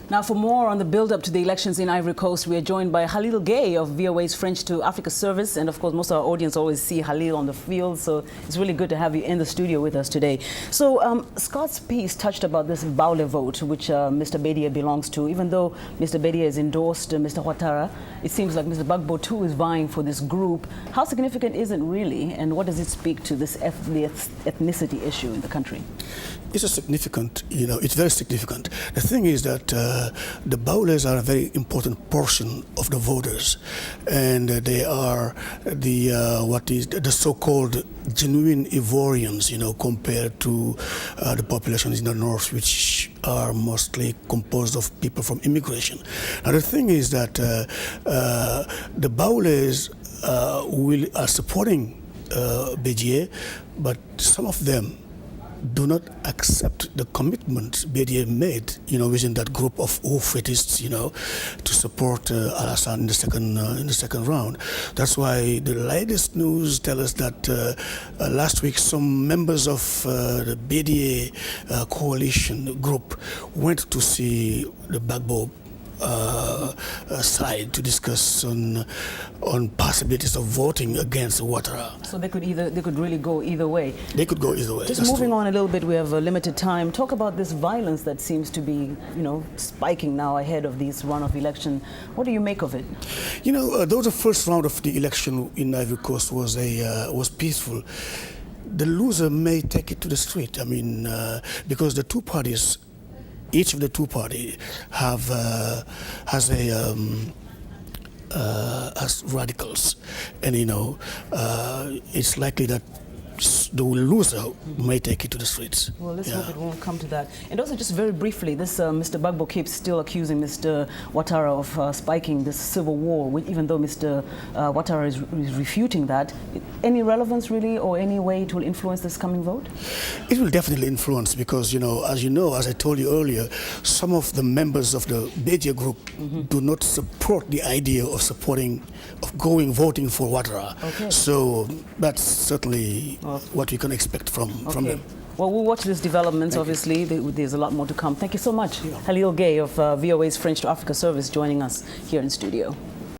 Now, for more on the build-up to the elections in Ivory Coast, we are joined by Khalil Gueye of VOA's French to Africa service. And of course, most of our audience always see Khalil on the field, so it's really good to have you in the studio with us today. So Scott's piece touched about this Baule vote, which Mr. Bédié belongs to. Even though Mr. Bédié has endorsed Mr. Ouattara, it seems like Mr. Gbagbo too is vying for this group. How significant is it really, and what does it speak to this the ethnicity issue in the country? It's a significant, it's very significant. The thing is that the Baules are a very important portion of the voters, and they are the so-called genuine Ivorians, compared to the populations in the north, which are mostly composed of people from immigration. Now the thing is that the Baules are supporting Bédié, but some of them do not accept the commitment Bédié made, within that group of Oufetists, to support Alassane in the second round. That's why the latest news tell us that last week some members of the Bédié coalition group went to see the Gbagbo side to discuss on possibilities of voting against Ouattara. So they could really go either way. They could go either way. Just moving on a little bit, we have a limited time. Talk about this violence that seems to be, spiking now ahead of this runoff election. What do you make of it? Though the first round of the election in Ivory Coast was peaceful, the loser may take it to the street. Because the two parties, each of the two parties has radicals, and it's likely that the loser may take it to the streets. Well, let's hope it won't come to that. And also, just very briefly, this Mr. Gbagbo keeps still accusing Mr. Ouattara of spiking this civil war, even though Mr. Ouattara is refuting that. Any relevance, really, or any way it will influence this coming vote? It will definitely influence because, as I told you earlier, some of the members of the Bédié group do not support the idea of voting for Ouattara. Okay. So that's certainly what we can expect from them. Well, we'll watch these developments, obviously. There's a lot more to come. Thank you so much. Khalil Gueye of VOA's French to Africa service joining us here in studio.